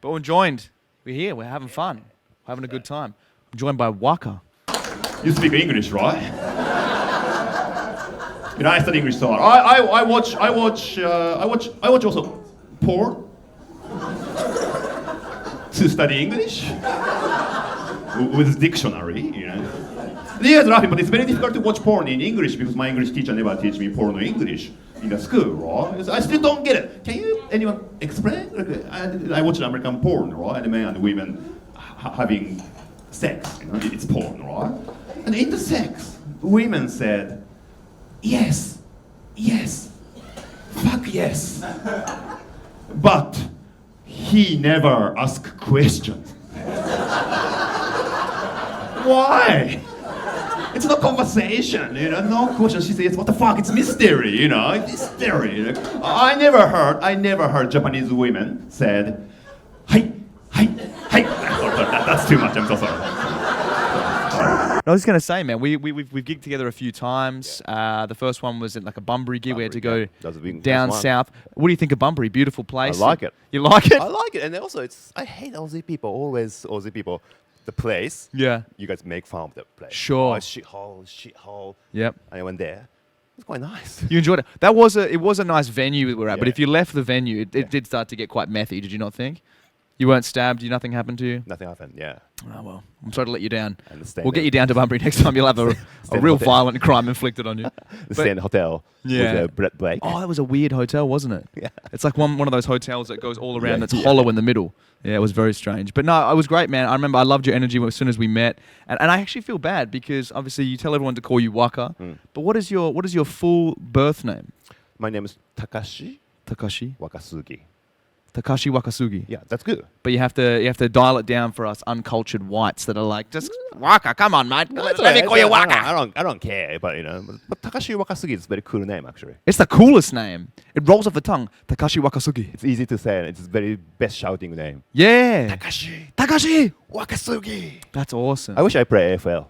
But we're joined. We're here. We're having fun. We're having a good time. I'm joined by Waka. You speak English, right? You know, I study English so hard. I watch also porn to study English with dictionary, you know. You guys are laughing, but it's very difficult to watch porn in English because my English teacher never teach me porn in English in the school, right? I still don't get it. Can you, anyone explain? I watch American porn, right? And men and women having sex, you know, it's porn, right? And in the sex, women said, yes, fuck yes. But he never asked questions. Why? It's no conversation, you know, no question. She says, what the fuck, it's mystery, you know, it's mystery. I never heard Japanese women said, hi. That's too much, I'm so sorry. I was going to say, man, we've gigged together a few times. The first one was at like a Bunbury gig. We had to go down south. What do you think of Bunbury? Beautiful place. I like it. You like it? I like it, and also I hate Aussie people. Always Aussie people. The place. Yeah. You guys make fun of the place. Sure. Oh, shithole. Yep. And I went there. It was quite nice. You enjoyed it. It was a nice venue we were at, but Yeah. if you left the venue, it did start to get quite methy. Did you not think? You weren't stabbed. Nothing happened to you. Nothing happened. Yeah. Oh well, I'm sorry to let you down. I understand. We'll get you down to Bunbury next time. You'll have a real violent crime inflicted on you. The same hotel. Yeah. With Blake. Oh, that was a weird hotel, wasn't it? Yeah. It's like one of those hotels that goes all around Yeah, that's yeah. hollow in the middle. Yeah, it was very strange. But no, it was great, man. I remember I loved your energy as soon as we met. And I actually feel bad because obviously you tell everyone to call you Waka. But what is your full birth name? My name is Takashi Wakasugi. Takashi Wakasugi. Yeah, that's good. But you have to dial it down for us uncultured whites that are like, just Waka, come on, mate. No, Let it's me alright. call you I Waka. don't care, but you know, but Takashi Wakasugi is a very cool name actually. It's the coolest name. It rolls off the tongue. Takashi Wakasugi. It's easy to say, and it's very best shouting name. Yeah. Takashi Wakasugi. That's awesome. I wish I played AFL.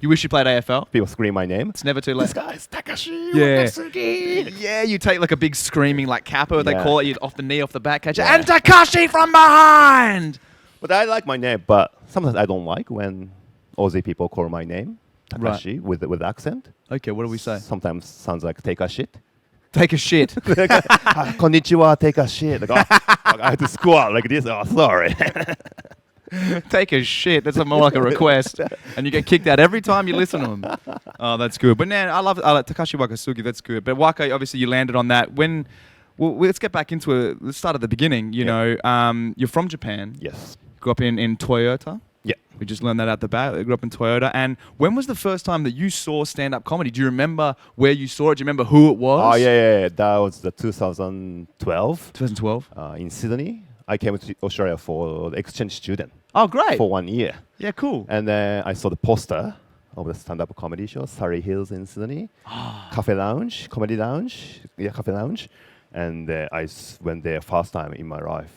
You wish you played AFL? People scream my name. It's never too late. This guy's Takashi Yeah. Wakasugi. Yeah, you take like a big screaming like kappa, they Yeah. call it, you off the knee, off the back catcher, Yeah. and Takashi from behind! But I like my name, but sometimes I don't like when Aussie people call my name Takashi with accent. Okay, what do we say? Sometimes sounds like take a shit. Take a shit. Konnichiwa, take a shit. Like, I have to squat like this. Oh, sorry. Take a shit. That's more like a request. And you get kicked out every time you listen to him. Oh, that's good. But man, I like Takashi Wakasugi. That's good. But Waka, obviously you landed on that. Well, let's get back into it. Let's start at the beginning. You know, you're from Japan. Yes. Grew up in Toyota. Yeah. We just learned that out the back. I grew up in Toyota. And when was the first time that you saw stand-up comedy? Do you remember where you saw it? Do you remember who it was? Oh, yeah. That was the 2012. 2012. In Sydney. I came to Australia for the exchange student Oh, great. for 1 year. Yeah, cool. And then I saw the poster of the stand-up comedy show, Surrey Hills in Sydney. Cafe Lounge, Comedy Lounge. Yeah, Cafe Lounge. And I went there first time in my life.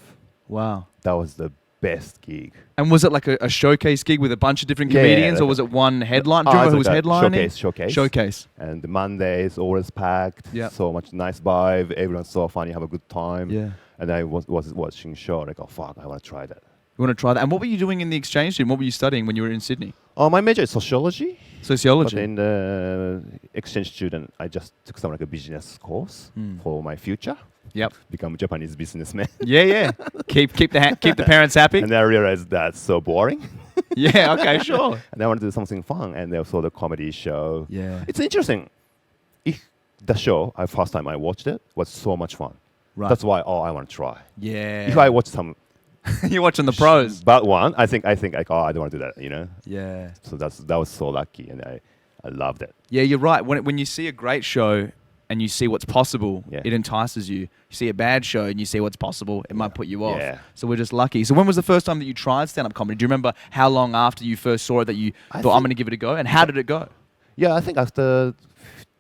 Wow. That was the best gig. And was it like a showcase gig with a bunch of different comedians, or was it one headline? Do you remember who was headlining? Showcase. And the Mondays always packed. Yeah. So much nice vibe. Everyone's so funny. Have a good time. Yeah. And I was watching show like, oh fuck, I want to try that. You want to try that? And what were you doing in the exchange student? What were you studying when you were in Sydney? Oh, my major is sociology. Sociology. But in the exchange student, I just took some like a business course for my future. Yep. Become a Japanese businessman. Yeah. keep the parents happy. And then I realized that's so boring. Yeah. Okay. Sure. And I want to do something fun. And also the comedy show. Yeah. It's interesting. The show, first time I watched it, was so much fun. Right. That's why I want to try. Yeah. If I watch some You're watching the pros. bad one, I think like, oh, I don't want to do that, you know? Yeah. So that was so lucky, and I loved it. Yeah, you're right. When you see a great show and you see what's possible, Yeah. it entices you. You see a bad show and you see what's possible, it might put you off. Yeah. So we're just lucky. So when was the first time that you tried stand-up comedy? Do you remember how long after you first saw it that you thought, I'm going to give it a go? And how did it go? Yeah, I think after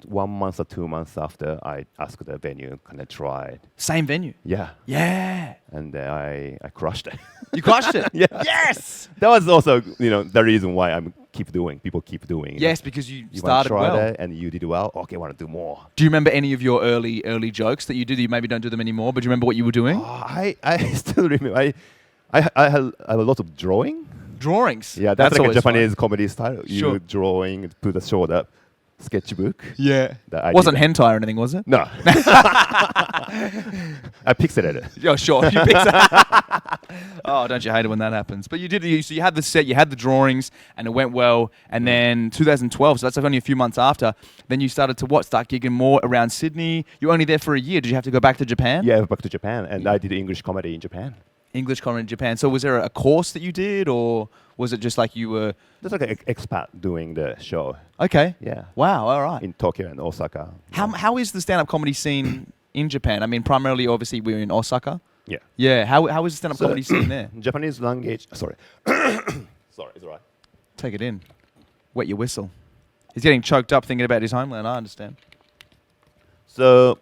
1 month or 2 months after, I asked the venue, can I try it? Same venue. Yeah. Yeah. And I crushed it. You crushed it. Yeah. Yes. That was also, the reason why people keep doing. Yes, because you You started want to try well. that and you did well. Okay, I want to do more. Do you remember any of your early jokes that you did? You maybe don't do them anymore, but do you remember what you were doing? Oh, I still remember. I have a lot of drawing. Drawings. Yeah, that's like a always Japanese fun. comedy style. Sure. You drawing, put a shoulder, sketchbook. Yeah. That I Wasn't did hentai or anything, was it? No. I pixelated it. Yeah, sure. You picked that. Oh, don't you hate it when that happens? But you did. So you had the set, you had the drawings, and it went well. And then 2012, so that's like only a few months after. Then you started to start gigging more around Sydney. You were only there for a year. Did you have to go back to Japan? Yeah, back to Japan, and I did English comedy in Japan. English comedy in Japan. So was there a course that you did, or was it just like you were? Just like an expat doing the show. Okay. Yeah. Wow. All right. In Tokyo and Osaka. How is the stand-up comedy scene in Japan? I mean, primarily, obviously, we're in Osaka. Yeah. Yeah. How is the stand-up comedy scene there? Japanese language. Sorry. Sorry, it's alright. Take it in. Wet your whistle. He's getting choked up thinking about his homeland. I understand. So,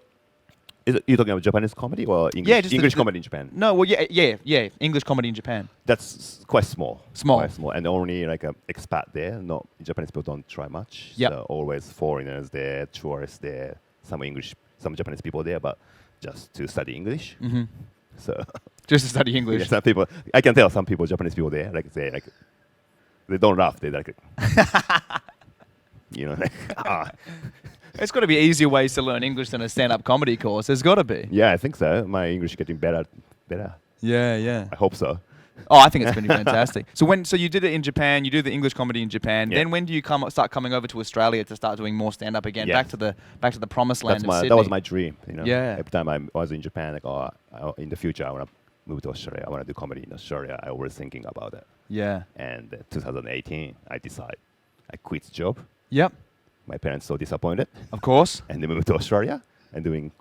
you talking about Japanese comedy or English? Yeah, just English the- comedy in Japan. No, well, yeah. English comedy in Japan. That's quite small. Small. Quite small, and only like a expat there. No, Japanese people don't try much. Yep. So always foreigners there, tourists there, some Japanese people there, but just to study English. Mm-hmm. So Just to study yeah, English. some people, I can tell some people, Japanese people there, they don't laugh. They like, It's got to be easier ways to learn English than a stand-up comedy course. There's got to be. yeah, I think so. My English is getting better. Yeah. I hope so. Oh, I think it's been fantastic. So you did it in Japan. You do the English comedy in Japan. Yeah. Then when do you start coming over to Australia to start doing more stand-up again? Yes. Back to the promised land of Sydney. That was my dream. Yeah. Every time I was in Japan, in the future I want to move to Australia. I want to do comedy in Australia. I was thinking about it. Yeah. And 2018, I decided I quit the job. Yep. My parents so disappointed, Of course. and they moved to Australia and doing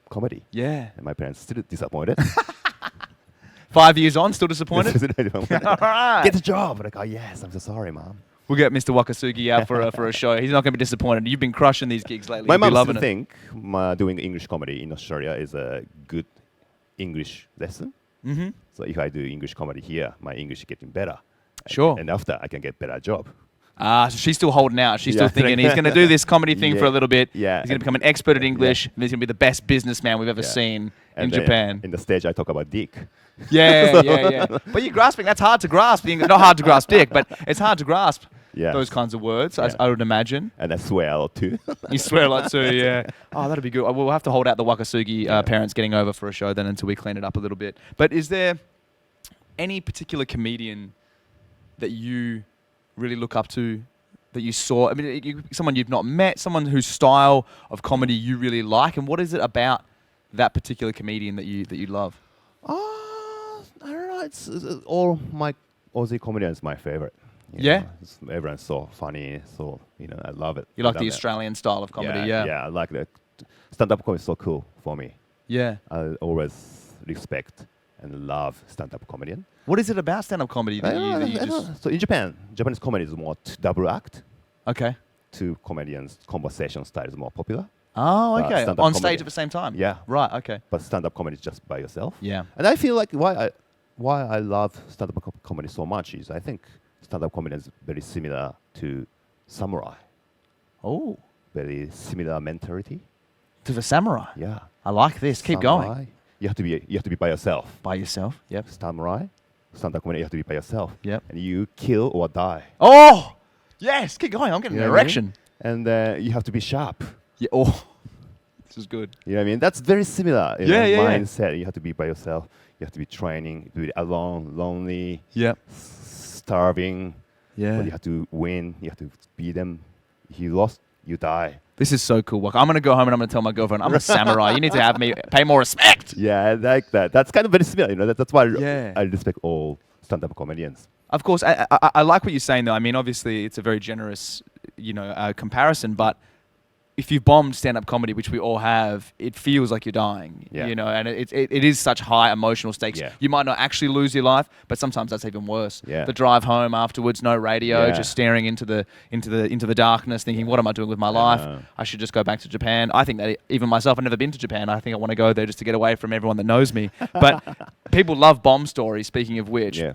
comedy. Yeah. And my parents still disappointed. 5 years on, still disappointed. All right. Get the job. Like, oh yes, I'm so sorry, mom. We'll get Mr. Wakasugi out for a show. He's not going to be disappointed. You've been crushing these gigs lately. My You'll be mom loving still it. think doing English comedy in Australia is a good English lesson. Mm-hmm. So if I do English comedy here, my English is getting better. Sure. And after, I can get better job. So she's still holding out. She's still Yeah. thinking he's going to do this comedy thing Yeah. for a little bit. Yeah. He's going to become an expert at English. And he's going to be the best businessman we've ever Yeah. seen in And then Japan. In the stage, I talk about dick. Yeah. But you're grasping. That's hard to grasp. Not hard to grasp dick, but it's hard to grasp Yeah. those kinds of words, Yeah. I would imagine. And I swear a lot too. You swear a lot too, yeah. Oh, that'd be good. We'll have to hold out the Wakasugi parents getting over for a show then until we clean it up a little bit. But is there any particular comedian that you really look up to, that you saw? I mean, someone you've not met, someone whose style of comedy you really like, and what is it about that particular comedian that you love? I don't know. It's all my Aussie comedians my favorite. Yeah? Everyone's so funny. So I love it. You like I the love it. Australian style of comedy, yeah. Yeah, I like that. Stand-up comedy is so cool for me. Yeah. I always respect and love stand-up comedian. What is it about stand-up comedy that I you don't just... know. So in Japan, Japanese comedy is more double act. Okay. Two comedians' conversation style is more popular. Oh, okay. stand-up On comedy. stage at the same time? Yeah. Right, okay. But stand-up comedy is just by yourself. Yeah. And I feel like why I love stand-up comedy so much is I think stand-up comedy is very similar to samurai. Oh, Very similar mentality. to the samurai. Yeah. I like this. Keep Samurai, going. You have to be by yourself. By yourself. Yep. Samurai, stand-up comedy, you have to be by yourself. Yep. And you kill or die. Oh, yes. Keep going. I'm getting You an know what I mean? erection. And you have to be sharp. Yeah. Oh, this is good. You know what I mean? That's very similar. Yeah. Mindset. You have to be by yourself. You have to be training. Do it alone, lonely, Yep. starving. Yeah. But you have to win. You have to beat them. If you lost, you die. This is so cool. I'm going to go home and I'm going to tell my girlfriend, I'm a samurai. You need to have me pay more respect. Yeah, I like that. That's kind of very similar. That's why Yeah. I respect all stand-up comedians. Of course, I like what you're saying, though. I mean, obviously, it's a very generous, comparison. But if you've bombed stand-up comedy, which we all have, it feels like you're dying. Yeah. And it is such high emotional stakes. Yeah. You might not actually lose your life, but sometimes that's even worse. Yeah. The drive home afterwards, no radio, Yeah. just staring into the darkness, thinking, "What am I doing with my life? know. I should just go back to Japan." I think that even myself, I've never been to Japan. I think I want to go there just to get away from everyone that knows me. But people love bomb stories. Speaking of which. Yeah.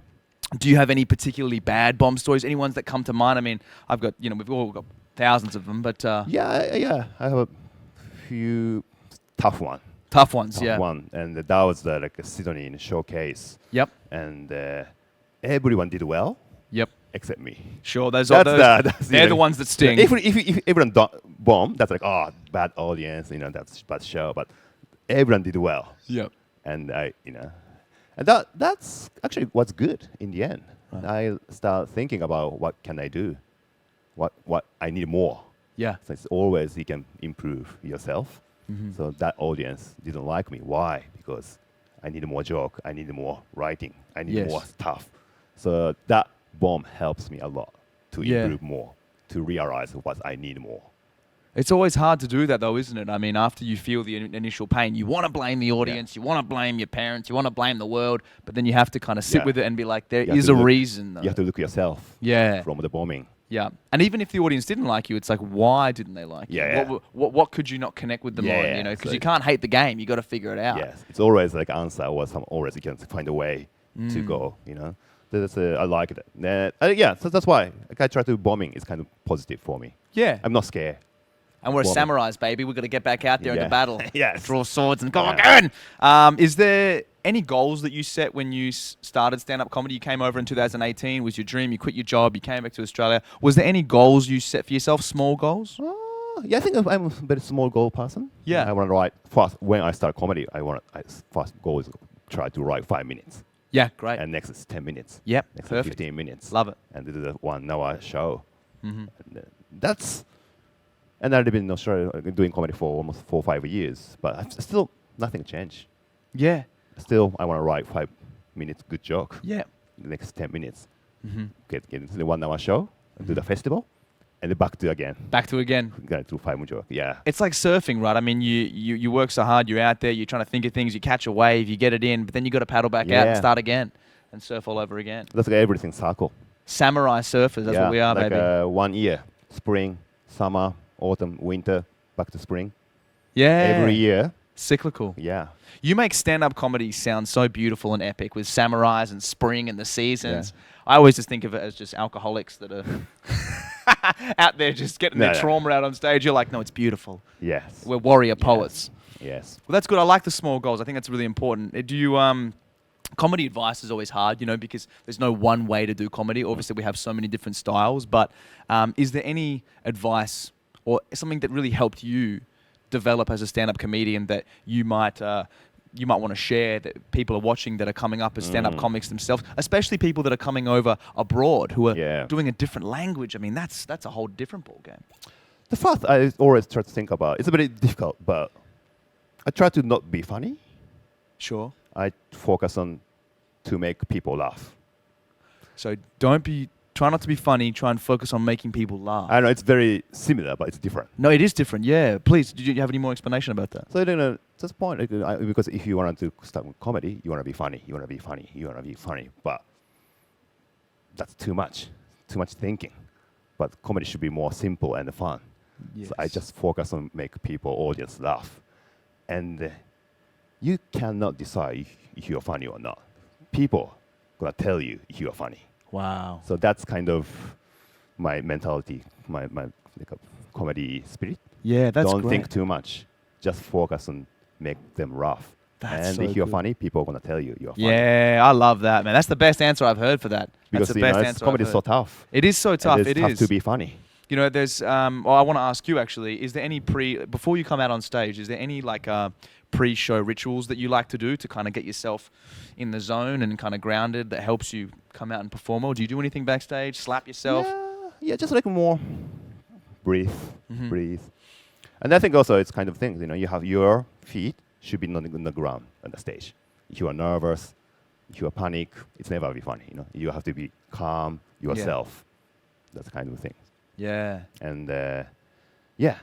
Do you have any particularly bad bomb stories? Any ones that come to mind? I mean, I've got, we've all got thousands of them, but Yeah. I have a few tough one. Tough ones, Tough yeah. one. And that was the like a Sydney in showcase. Yep. And everyone did well Yep. except me. Sure, those That's are that's, they're the ones that sting. If everyone bomb, that's like, oh, bad audience, that's bad show. But everyone did well. Yep. And and that's actually what's good in the end. Right. I start thinking about what can I do, what I need more. Yeah. So it's always you can improve yourself. Mm-hmm. So that audience didn't like me. Why? Because I need more joke. I need more writing. I need Yes. more stuff. So that bomb helps me a lot to Yeah. improve more, to realize what I need more. It's always hard to do that, though, isn't it? I mean, after you feel the initial pain, you want to blame the audience, you want to blame your parents, you want to blame the world, but then you have to kind of sit Yeah. with it and be like, there You have is to a look- reason, though. You have to look yourself Yeah. from the bombing. Yeah. And even if the audience didn't like you, it's like, why didn't they like Yeah, you? yeah. What could you not connect with them Yeah, on? Because so you can't hate the game. You got to figure it out. Yes, it's always like answer or always you can find a way Mm. to go. That's I like it. Yeah, so that's why I try to bombing is kind of positive for me. Yeah. I'm not scared. And we're Bombing. samurais, baby. We've got to get back out there into Yeah. battle. Yes. Draw swords and go Yeah. again. Is there any goals that you set when you started stand-up comedy? You came over in 2018. Was your dream? You quit your job. You came back to Australia. Was there any goals you set for yourself? Small goals? Yeah, I think I'm a very small goal person. Yeah. I want to write first. When I start comedy, first goal is try to write 5 minutes, Yeah, great. and next is 10 minutes. Yep, Next is perfect. 15 minutes. Love it. And do the 1 hour show. Mm-hmm. And, and I've been in Australia doing comedy for almost 4 or 5 years, but still nothing changed. Yeah. Still, I want to write 5 minutes good joke. Yeah. The next 10 minutes, Mm-hmm. get into the 1 hour show, do the festival, and then back to again. Back to again. Gonna do 5 more joke. Yeah. It's like surfing, right? I mean, you work so hard. You're out there. You're trying to think of things. You catch a wave. You get it in, but then you got to paddle back out and Yeah. start again and surf all over again. That's like everything circle. Samurai surfers. That's what we are, like baby. 1 year, spring, summer, autumn, winter, back to spring. Yeah. Every year. Cyclical. Yeah. You make stand-up comedy sound so beautiful and epic with samurais and spring and the seasons. I always just think of it as just alcoholics that are out there just getting their No. trauma out on stage. You're like, no, it's beautiful. Yes. We're warrior poets. Yes. Well, that's good. I like the small goals. I think that's really important. Do you comedy advice is always hard, because there's no one way to do comedy. Obviously, we have so many different styles. But is there any advice or something that really helped you develop as a stand-up comedian that you might want to share that people are watching that are coming up as stand-up comics themselves, especially people that are coming over abroad who are Yeah. doing a different language? I mean, that's a whole different ballgame. The first I always try to think about, it's very difficult, but I try to not be funny. Sure. I focus on to make people laugh. So try not to be funny. Try and focus on making people laugh. I know it's very similar, but it's different. No, it is different. Yeah. Please, did you have any more explanation about that? So at this point, because if you want to start with comedy, you want to be funny, you want to be funny, you want to be funny, but that's too much thinking. But comedy should be more simple and fun. Yes. So I just focus on make people, audience laugh. And you cannot decide if you're funny or not. People gonna tell you if you are funny. Wow. So that's kind of my mentality, my like a comedy spirit. Yeah, that's Don't great. think too much. Just focus on make them laugh. That's and so if you're good. funny, people are gonna tell you you're funny. Yeah, I love that, man. That's the best answer I've heard for that. Because That's the best answer. comedy I've is so heard. tough. It is so tough. And It it's tough is to be funny. There's. Well, I want to ask you actually. Is there any before you come out on stage? Is there any like pre-show rituals that you like to do to kind of get yourself in the zone and kind of grounded that helps you come out and perform? Or do you do anything backstage? Slap yourself? Yeah, just like more breathe. Mhm. And I think also it's kind of things, you have your feet should be not on the ground on the stage. If you are nervous, if you are panic, it's never be funny, You have to be calm yourself. That's kind of thing. Yeah. And yeah,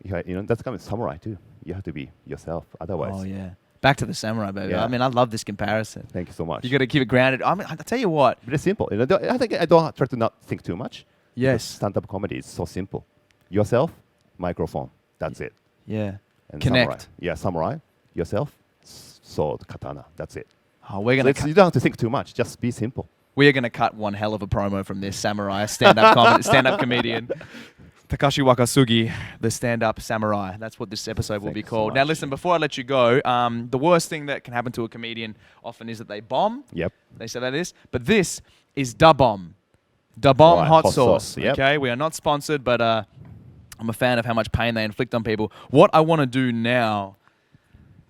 that's kind of samurai too. You have to be yourself, otherwise. Oh yeah. Back to the samurai, baby. Yeah. I mean, I love this comparison. Thank you so much. You got to keep it grounded. I mean, I tell you what. But it's simple. I think I don't try to not think too much. Yes. Stand-up comedy is so simple. Yourself, microphone. That's it. Yeah. And Connect. Samurai. Yeah, samurai. Yourself, sword, katana. That's it. Oh, we're So gonna. you don't have to think too much. Just be simple. We are going to cut one hell of a promo from this samurai stand-up comedian. Takashi Wakasugi, the stand-up samurai. That's what this episode will Thank be you so called. Now, much. listen, before I let you go, the worst thing that can happen to a comedian often is that they bomb. Yep. They say that is. But this is Da Bomb. Da Bomb Right, hot hot sauce. sauce, yep. Okay, we are not sponsored, but I'm a fan of how much pain they inflict on people. What I want to do now,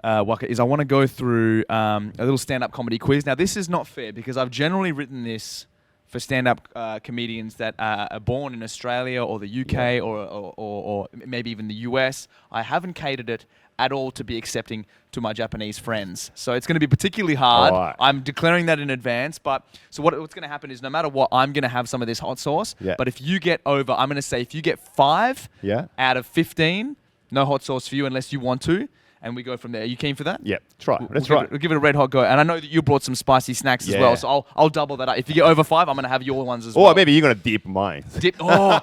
Waka, is I want to go through a little stand-up comedy quiz. Now, this is not fair because I've generally written this for stand-up comedians that are born in Australia or the UK or maybe even the US. I haven't catered it at all to be accepting to my Japanese friends. So it's going to be particularly hard. Alright. I'm declaring that in advance. But so what's going to happen is no matter what, I'm going to have some of this hot sauce. Yeah. But if you get over, I'm going to say if you get 5 Yeah. out of 15, no hot sauce for you unless you want to. And we go from there. Are you keen for that? Yep. Try. Let's We'll try. give it a red hot go. And I know that you brought some spicy snacks as well, Yeah. so I'll double that up. If you get over 5, I'm going to have your ones as well. Or maybe you're gonna dip mine. Dip. Oh,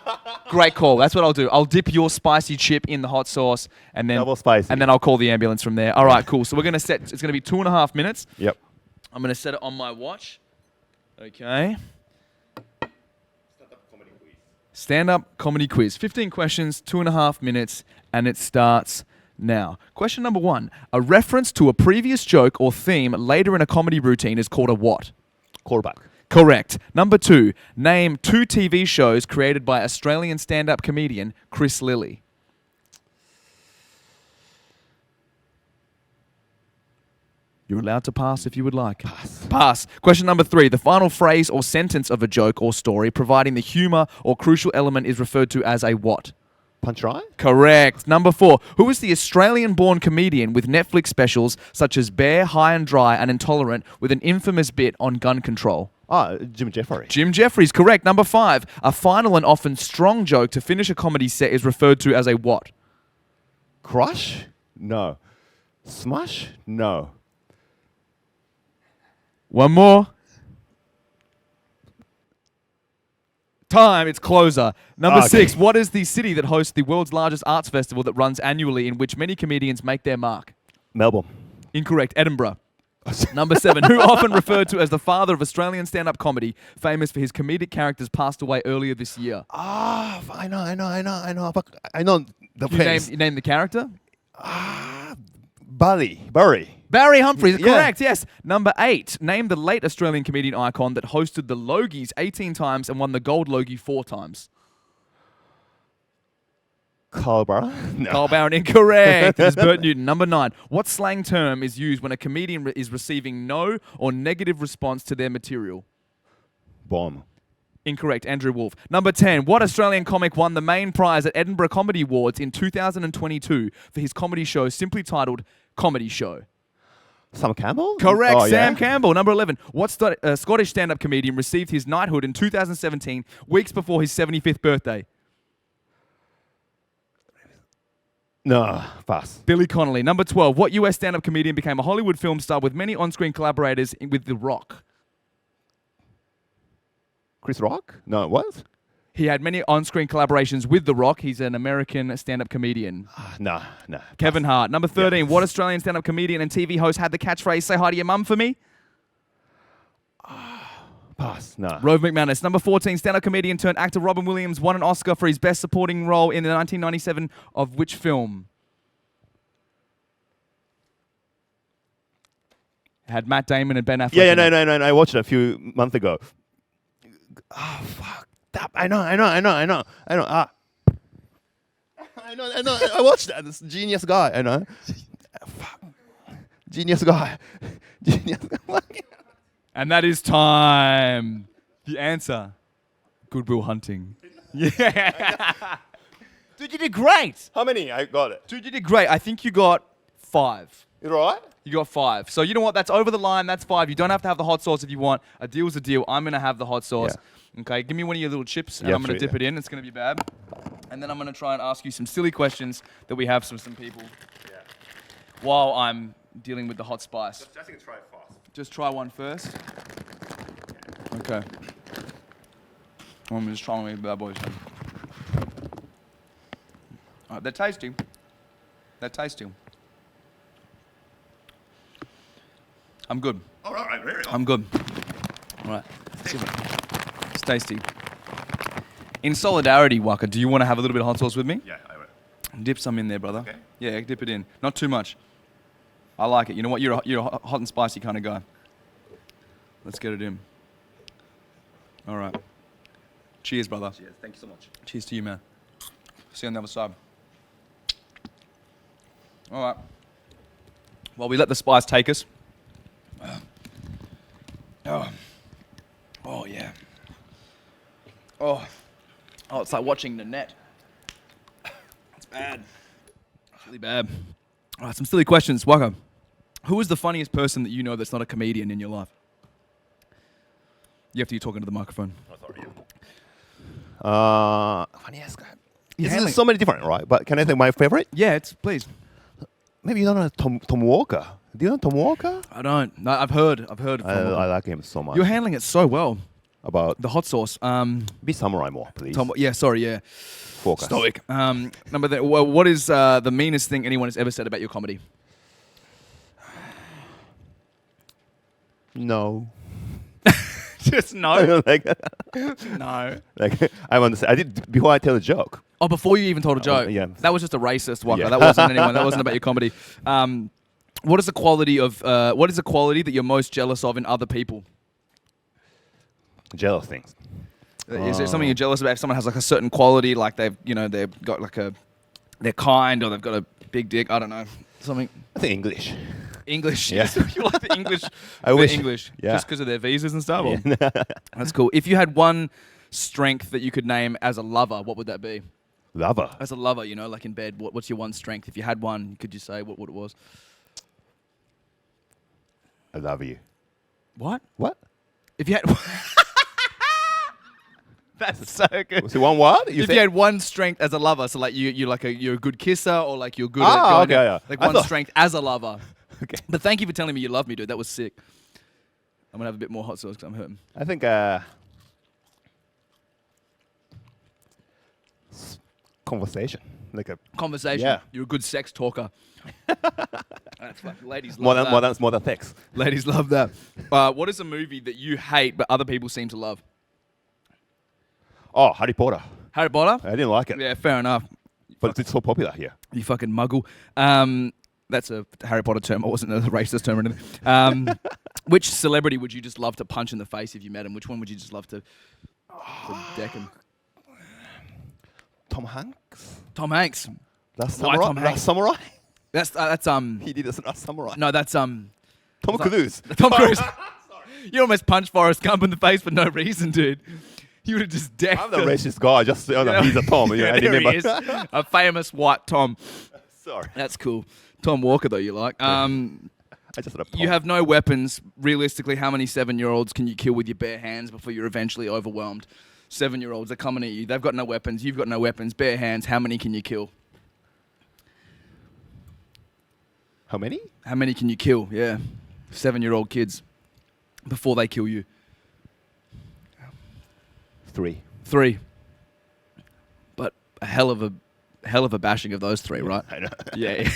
great call. That's what I'll do. I'll dip your spicy chip in the hot sauce, and then Double spicy. and then I'll call the ambulance from there. All right, cool. So we're going to set. It's going to be 2.5 minutes. Yep. I'm going to set it on my watch. Okay. Stand-up comedy quiz. 15 questions, 2.5 minutes, and it starts now. Question number 1. A reference to a previous joke or theme later in a comedy routine is called a what? Callback. Correct. Number 2. Name 2 TV shows created by Australian stand-up comedian Chris Lilly. You're allowed to pass if you would like. Pass. Question number 3. The final phrase or sentence of a joke or story providing the humour or crucial element is referred to as a what? Punchline. Correct. Number 4. Who is the Australian-born comedian with Netflix specials such as Bear, High and Dry and Intolerant with an infamous bit on gun control? Jim Jeffrey. Jim Jeffries. Correct. Number 5. A final and often strong joke to finish a comedy set is referred to as a what? Crush? No. Smash? No. One more. Time, it's closer. Number 6, what is the city that hosts the world's largest arts festival that runs annually in which many comedians make their mark? Melbourne. Incorrect, Edinburgh. Number 7, who often referred to as the father of Australian stand-up comedy, famous for his comedic characters, passed away earlier this year? I know. But I know the place. You name the character? Barry. Barry Humphries, Yeah. correct, yes. Number 8, name the late Australian comedian icon that hosted the Logies 18 times and won the Gold Logie 4 times. Carl Barron? No. Carl Barron, incorrect. It is Bert Newton. Number 9, what slang term is used when a comedian is receiving no or negative response to their material? Bomb. Incorrect, Andrew Wolfe. Number 10, what Australian comic won the main prize at Edinburgh Comedy Awards in 2022 for his comedy show simply titled Comedy Show? Sam Campbell? Correct, Oh, Sam yeah? Campbell. Number 11, what Scottish stand-up comedian received his knighthood in 2017, weeks before his 75th birthday? No, pass. Billy Connolly. Number 12, what US stand-up comedian became a Hollywood film star with many on-screen collaborators with The Rock? Chris Rock? No, what? He had many on-screen collaborations with The Rock. He's an American stand-up comedian. No. Kevin Hart. Number 13, what Australian stand-up comedian and TV host had the catchphrase, say hi to your mum for me? Pass. No. Rove McManus. Number 14, stand-up comedian turned actor Robin Williams won an Oscar for his best supporting role in the 1997 of which film? Had Matt Damon and Ben Affleck. Yeah, in it. no. I watched it a few months ago. Oh, fuck. I know. I watched that. This genius guy. I know. Fuck. Genius guy. And that is time. The answer, Good Will Hunting. Yeah. Dude, you did great. How many? I got it. Dude, you did great. I think you got 5. You right? You got 5. So you know what? That's over the line. That's 5. You don't have to have the hot sauce if you want. A deal's a deal. I'm going to have the hot sauce. Okay, give me one of your little chips, and Yeah, I'm going to sure, dip it in. It's going to be bad. And then I'm going to try and ask you some silly questions that we have from some people while I'm dealing with the hot spice. I think try it fast. Just try one first. Okay. I'm just trying with bad boys. Alright, they're tasty. I'm good. All right, very well. I'm good. Alright. It's tasty. In solidarity, Waka, do you want to have a little bit of hot sauce with me? Yeah, I will. Dip some in there, brother. Okay. Yeah, dip it in. Not too much. I like it. You know what? You're a hot and spicy kind of guy. Let's get it in. All right. Cheers, brother. Cheers. Thank you so much. Cheers to you, man. See you on the other side. All right. Well, we let the spice take us. Oh yeah. Oh, it's like watching the net. It's bad. It's really bad. All right, some silly questions. Waka, who is the funniest person that you know that's not a comedian in your life? You have to be talking to the microphone. Oh, sorry. Funniest guy. Yeah, There's so many different, right? But can I think my favorite? Yeah, please. Maybe you don't know Tom Walker. Do you know Tom Walker? I don't. No, I've heard. I like him so much. You're handling it so well. About The hot sauce. be samurai more, please. Yeah, sorry, yeah. Focus. Stoic. What is the meanest thing anyone has ever said about your comedy? No. Just no. like, No. like I understand. I did before I tell the joke. Oh, before you even told a joke. yeah. That was just a racist Waka. Yeah. That wasn't anyone. That wasn't about your comedy. What is the quality that you're most jealous of in other people? Jealous things. Is there something you're jealous about? If someone has like a certain quality, like they've got like they're kind or they've got a big dick. I don't know. Something. I think English. English. Yeah. You like the English? I wish. English. Yeah. Just because of their visas and stuff. Or? Yeah. That's cool. If you had one strength that you could name as a lover, what would that be? Lover. As a lover, like in bed, what's your one strength? If you had one, could you say what it was? I love you. What? What? If you had... That's so good. So one word? If you had one strength as a lover, so like you're a good kisser or like you're good at Ah, going okay, out, yeah. like I one thought- strength as a lover. Okay. But thank you for telling me you love me, dude. That was sick. I'm gonna have a bit more hot sauce because I'm hurting. I think conversation. Like a Conversation. Yeah. You're a good sex talker. That's fucking, ladies love that. more than sex. Ladies love that. What is a movie that you hate but other people seem to love? Oh, Harry Potter. Harry Potter? I didn't like it. Yeah, fair enough. But it's so popular here. You fucking muggle. That's a Harry Potter term. It wasn't a racist term or anything. Which celebrity would you just love to punch in the face if you met him? Which one would you just love to deck him? Tom Hanks. Tom Hanks. Last Why Samurai. Tom Hanks? Last Samurai. That's He did this Last Samurai. no, that's Tom Cruise. Tom Cruise. You almost punched Forrest Gump in the face for no reason, dude. You would have just decked I'm the racist guy. Just he's a Tom. Yeah, I there remember. he is. A famous white Tom. Sorry. That's cool. Tom Walker, though, you like. I just had a You have no weapons. Realistically, how many 7-year-olds can you kill with your bare hands before you're eventually overwhelmed? 7-year-olds are coming at you. They've got no weapons. You've got no weapons. Bare hands. How many can you kill? How many? How many can you kill? Yeah. 7-year-old kids before they kill you. 3. 3. But a hell of a bashing of those 3, right? I know. Yeah.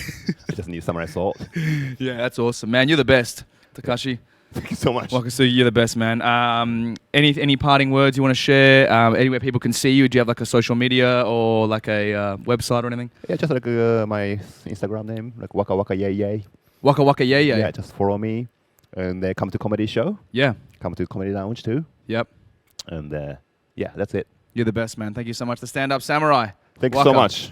I just need samurai sword. Yeah, that's awesome, man. You're the best, Takashi. Thank you so much. Wakasugi, you're the best, man. Any parting words you want to share? Anywhere people can see you? Do you have like a social media or like a website or anything? Yeah, just like my Instagram name, like Waka Waka Yay Yay. Waka Waka Yay Yay. Yeah, just follow me, and come to comedy show. Yeah. Come to comedy lounge too. Yep. And yeah, that's it. You're the best, man. Thank you so much. The Stand Up Samurai. Thank you so Waka. much.